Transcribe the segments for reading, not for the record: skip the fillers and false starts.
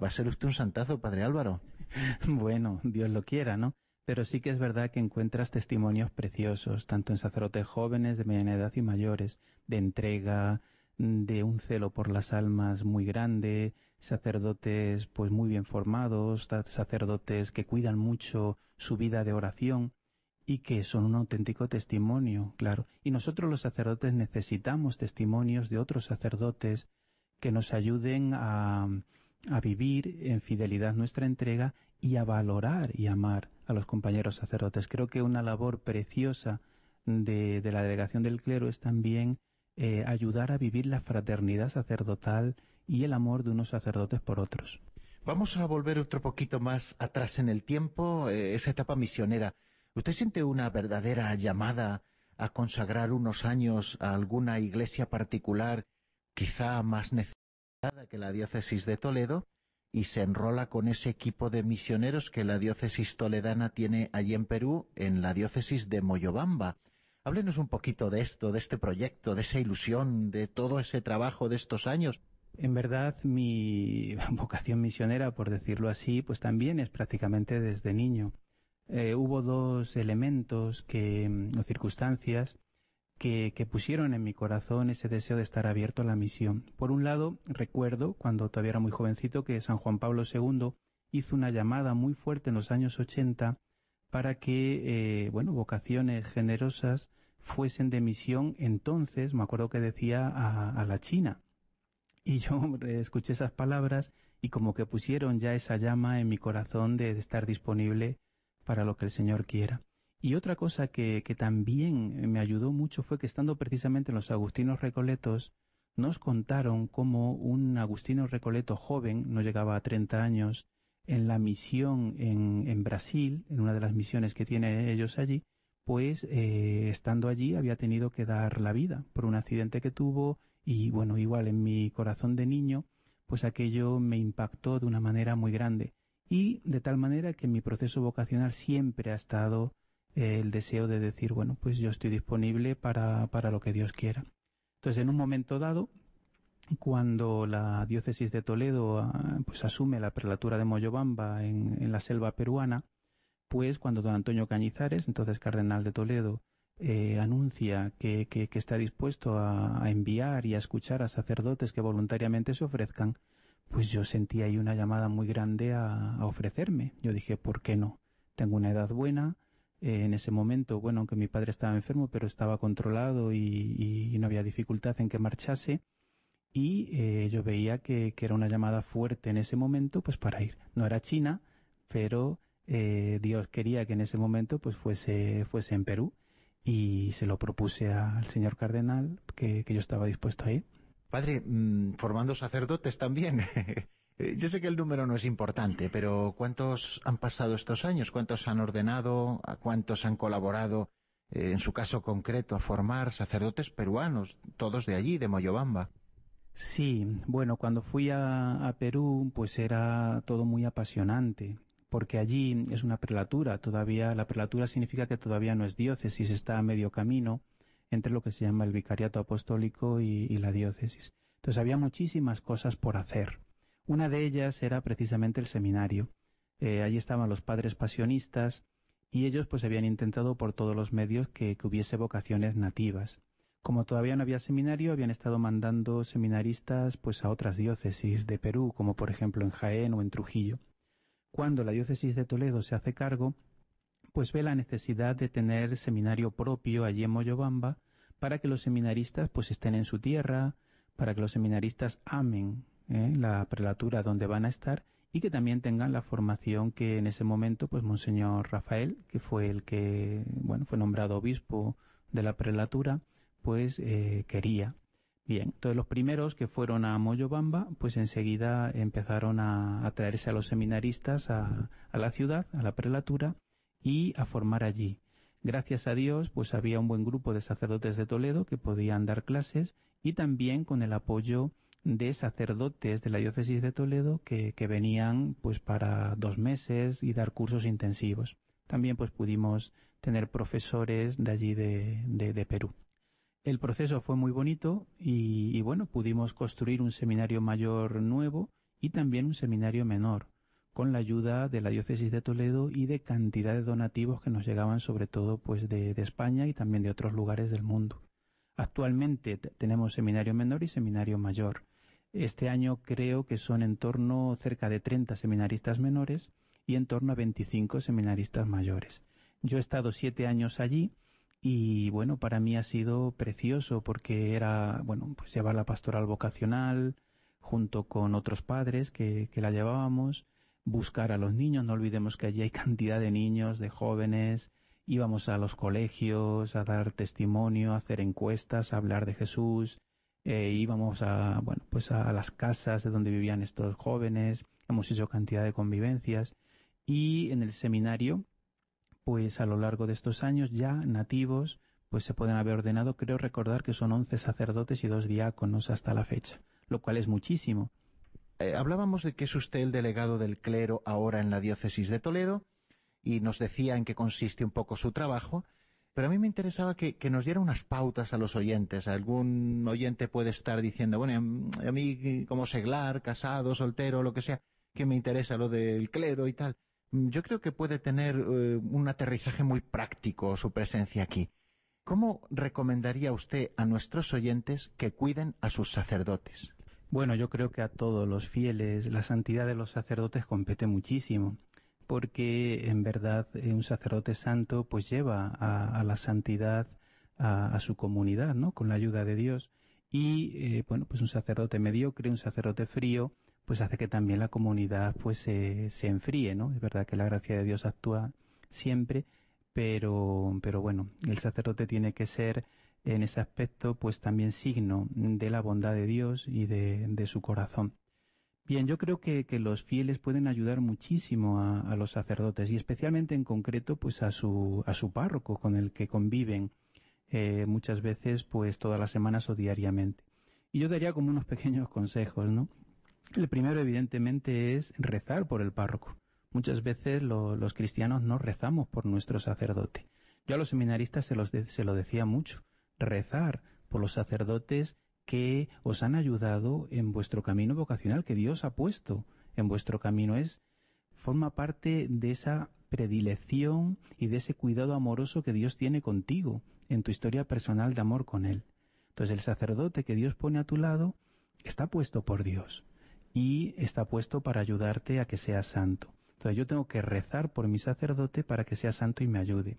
Va a ser usted un santazo, padre Álvaro. Bueno, Dios lo quiera, ¿no? Pero sí que es verdad que encuentras testimonios preciosos, tanto en sacerdotes jóvenes, de mediana edad y mayores, de entrega, de un celo por las almas muy grande, sacerdotes pues muy bien formados, sacerdotes que cuidan mucho su vida de oración y que son un auténtico testimonio, claro. Y nosotros los sacerdotes necesitamos testimonios de otros sacerdotes que nos ayuden a vivir en fidelidad nuestra entrega y a valorar y amar a los compañeros sacerdotes. Creo que una labor preciosa de la delegación del clero es también ayudar a vivir la fraternidad sacerdotal y el amor de unos sacerdotes por otros. Vamos a volver otro poquito más atrás en el tiempo, esa etapa misionera. ¿Usted siente una verdadera llamada a consagrar unos años a alguna iglesia particular, quizá más necesitada que la diócesis de Toledo, y se enrola con ese equipo de misioneros que la diócesis toledana tiene allí en Perú, en la diócesis de Moyobamba? Háblenos un poquito de esto, de este proyecto, de esa ilusión, de todo ese trabajo de estos años. En verdad, mi vocación misionera, por decirlo así, pues también es prácticamente desde niño. Hubo dos elementos o circunstancias que pusieron en mi corazón ese deseo de estar abierto a la misión. Por un lado, recuerdo, cuando todavía era muy jovencito, que San Juan Pablo II hizo una llamada muy fuerte en los años 80 para que, vocaciones generosas fuesen de misión. Entonces, me acuerdo que decía a la China. Y yo escuché esas palabras y como que pusieron ya esa llama en mi corazón de estar disponible para lo que el Señor quiera. Y otra cosa que también me ayudó mucho fue que estando precisamente en los Agustinos Recoletos, nos contaron cómo un agustino recoleto joven, no llegaba a 30 años, en la misión en Brasil, en una de las misiones que tienen ellos allí, pues estando allí había tenido que dar la vida por un accidente que tuvo y bueno, igual en mi corazón de niño, pues aquello me impactó de una manera muy grande y de tal manera que en mi proceso vocacional siempre ha estado el deseo de decir, bueno, pues yo estoy disponible para lo que Dios quiera. Entonces, en un momento dado, cuando la diócesis de Toledo pues asume la prelatura de Moyobamba en la selva peruana, pues cuando don Antonio Cañizares, entonces cardenal de Toledo, anuncia que está dispuesto a enviar y a escuchar a sacerdotes que voluntariamente se ofrezcan, pues yo sentí ahí una llamada muy grande a ofrecerme. Yo dije, ¿por qué no? Tengo una edad buena. En ese momento, bueno, aunque mi padre estaba enfermo, pero estaba controlado y no había dificultad en que marchase. Y yo veía que era una llamada fuerte en ese momento, pues para ir. No era China, pero Dios quería que en ese momento pues fuese en Perú y se lo propuse al señor cardenal que yo estaba dispuesto a ir. Padre, formando sacerdotes también. Yo sé que el número no es importante, pero ¿cuántos han pasado estos años? ¿Cuántos han ordenado? ¿A cuántos han colaborado, en su caso concreto, a formar sacerdotes peruanos, todos de allí, de Moyobamba? Sí, bueno, cuando fui a Perú, pues era todo muy apasionante, porque allí es una prelatura, todavía la prelatura significa que todavía no es diócesis, está a medio camino entre lo que se llama el vicariato apostólico y la diócesis. Entonces había muchísimas cosas por hacer. Una de ellas era precisamente el seminario. Allí estaban los padres pasionistas y ellos pues habían intentado por todos los medios que hubiese vocaciones nativas. Como todavía no había seminario, habían estado mandando seminaristas pues a otras diócesis de Perú, como por ejemplo en Jaén o en Trujillo. Cuando la diócesis de Toledo se hace cargo, pues ve la necesidad de tener seminario propio allí en Moyobamba para que los seminaristas pues estén en su tierra, para que los seminaristas amen la prelatura donde van a estar y que también tengan la formación que en ese momento pues Monseñor Rafael, que fue el que fue nombrado obispo de la prelatura, pues quería. Bien, entonces los primeros que fueron a Moyobamba, pues enseguida empezaron a traerse a los seminaristas a la ciudad, a la prelatura, y a formar allí. Gracias a Dios, pues había un buen grupo de sacerdotes de Toledo que podían dar clases y también con el apoyo de sacerdotes de la diócesis de Toledo que venían pues para 2 meses y dar cursos intensivos. También pues pudimos tener profesores de allí de Perú. El proceso fue muy bonito y bueno, pudimos construir un seminario mayor nuevo y también un seminario menor, con la ayuda de la diócesis de Toledo y de cantidad de donativos que nos llegaban sobre todo pues de España y también de otros lugares del mundo. Actualmente tenemos seminario menor y seminario mayor. Este año creo que son en torno cerca de 30 seminaristas menores y en torno a 25 seminaristas mayores. Yo he estado 7 años allí y bueno, para mí ha sido precioso porque era, bueno, pues llevar la pastoral vocacional junto con otros padres que la llevábamos, buscar a los niños, no olvidemos que allí hay cantidad de niños, de jóvenes, íbamos a los colegios a dar testimonio, a hacer encuestas, a hablar de Jesús, íbamos a, bueno, pues a las casas de donde vivían estos jóvenes, hemos hecho cantidad de convivencias y en el seminario, pues a lo largo de estos años ya nativos, pues se pueden haber ordenado, creo recordar que son 11 sacerdotes y 2 diáconos hasta la fecha, lo cual es muchísimo. Hablábamos de que es usted el delegado del clero ahora en la diócesis de Toledo y nos decía en qué consiste un poco su trabajo, pero a mí me interesaba que nos diera unas pautas a los oyentes. Algún oyente puede estar diciendo, bueno, a mí como seglar, casado, soltero, lo que sea, que me interesa lo del clero y tal. Yo creo que puede tener un aterrizaje muy práctico su presencia aquí. ¿Cómo recomendaría usted a nuestros oyentes que cuiden a sus sacerdotes? Bueno, yo creo que a todos los fieles la santidad de los sacerdotes compete muchísimo, porque en verdad un sacerdote santo pues lleva a la santidad a su comunidad, ¿no? Con la ayuda de Dios. Y bueno, pues un sacerdote mediocre, un sacerdote frío, pues hace que también la comunidad pues se enfríe, ¿no? Es verdad que la gracia de Dios actúa siempre, pero bueno, el sacerdote tiene que ser en ese aspecto pues también signo de la bondad de Dios y de su corazón. Bien, yo creo que los fieles pueden ayudar muchísimo a los sacerdotes y especialmente en concreto pues a su párroco con el que conviven muchas veces pues todas las semanas o diariamente. Y yo daría como unos pequeños consejos, ¿no? El primero evidentemente es rezar por el párroco. Muchas veces los cristianos no rezamos por nuestro sacerdote. Yo a los seminaristas se lo decía mucho. Rezar por los sacerdotes que os han ayudado en vuestro camino vocacional, que Dios ha puesto en vuestro camino. Forma parte de esa predilección y de ese cuidado amoroso que Dios tiene contigo en tu historia personal de amor con Él. Entonces el sacerdote que Dios pone a tu lado está puesto por Dios y está puesto para ayudarte a que seas santo. Entonces yo tengo que rezar por mi sacerdote para que sea santo y me ayude.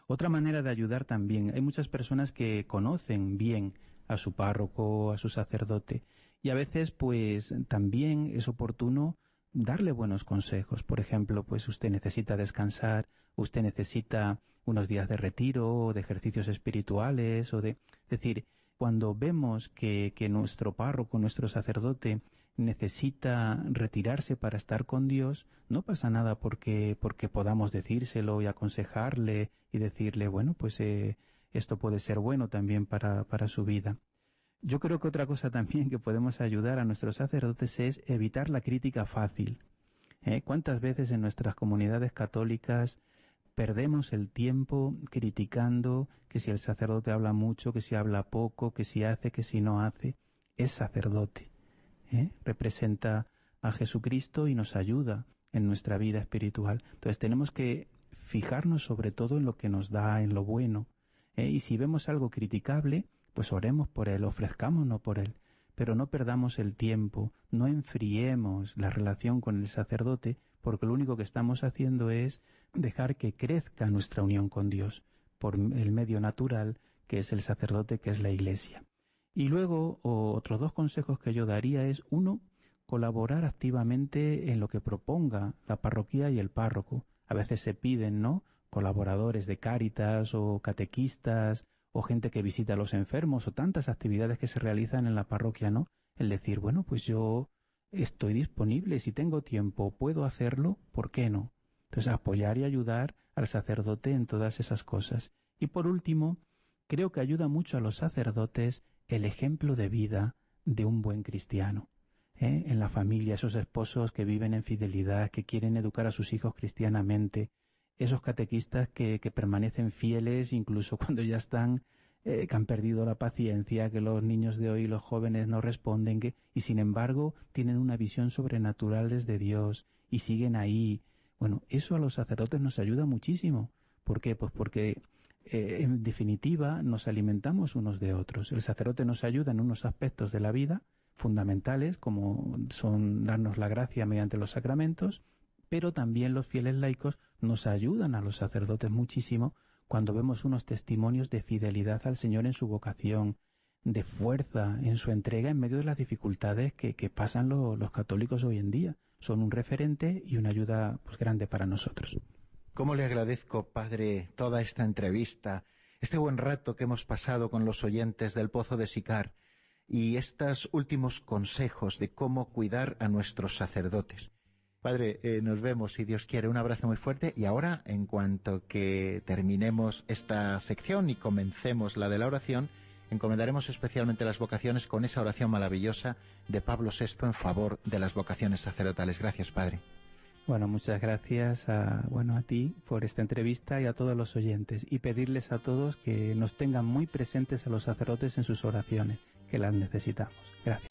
Otra manera de ayudar también, hay muchas personas que conocen bien a su párroco, a su sacerdote, y a veces pues también es oportuno darle buenos consejos. Por ejemplo, pues usted necesita descansar, usted necesita unos días de retiro, de ejercicios espirituales, es decir, cuando vemos que nuestro párroco, nuestro sacerdote, necesita retirarse para estar con Dios, no pasa nada porque podamos decírselo y aconsejarle y decirle, bueno, pues esto puede ser bueno también para su vida. Yo creo que otra cosa también que podemos ayudar a nuestros sacerdotes es evitar la crítica fácil. ¿Cuántas veces en nuestras comunidades católicas perdemos el tiempo criticando que si el sacerdote habla mucho, que si habla poco, que si hace, que si no hace? Es sacerdote. Representa a Jesucristo y nos ayuda en nuestra vida espiritual. Entonces tenemos que fijarnos sobre todo en lo que nos da, en lo bueno. Y si vemos algo criticable, pues oremos por él, ofrezcámonos por él. Pero no perdamos el tiempo, no enfriemos la relación con el sacerdote, porque lo único que estamos haciendo es dejar que crezca nuestra unión con Dios por el medio natural que es el sacerdote, que es la Iglesia. Y luego, otros 2 consejos que yo daría es, uno, colaborar activamente en lo que proponga la parroquia y el párroco. A veces se piden, ¿no?, colaboradores de Cáritas o catequistas o gente que visita a los enfermos o tantas actividades que se realizan en la parroquia, ¿no? El decir, bueno, pues yo estoy disponible, si tengo tiempo, puedo hacerlo, ¿por qué no? Entonces, apoyar y ayudar al sacerdote en todas esas cosas. Y por último, creo que ayuda mucho a los sacerdotes el ejemplo de vida de un buen cristiano. En la familia, esos esposos que viven en fidelidad, que quieren educar a sus hijos cristianamente, esos catequistas que permanecen fieles incluso cuando ya están que han perdido la paciencia, que los niños de hoy, los jóvenes no responden, y sin embargo tienen una visión sobrenatural desde Dios y siguen ahí. Bueno, eso a los sacerdotes nos ayuda muchísimo. ¿Por qué? Pues porque en definitiva nos alimentamos unos de otros. El sacerdote nos ayuda en unos aspectos de la vida fundamentales, como son darnos la gracia mediante los sacramentos, pero también los fieles laicos nos ayudan a los sacerdotes muchísimo cuando vemos unos testimonios de fidelidad al Señor en su vocación, de fuerza en su entrega en medio de las dificultades que pasan los católicos hoy en día. Son un referente y una ayuda pues grande para nosotros. ¿Cómo le agradezco, padre, toda esta entrevista, este buen rato que hemos pasado con los oyentes del Pozo de Sicar y estos últimos consejos de cómo cuidar a nuestros sacerdotes? Padre, nos vemos si Dios quiere. Un abrazo muy fuerte. Y ahora, en cuanto que terminemos esta sección y comencemos la de la oración, encomendaremos especialmente las vocaciones con esa oración maravillosa de Pablo VI en favor de las vocaciones sacerdotales. Gracias, Padre. Bueno, muchas gracias a ti por esta entrevista y a todos los oyentes, y pedirles a todos que nos tengan muy presentes a los sacerdotes en sus oraciones, que las necesitamos. Gracias.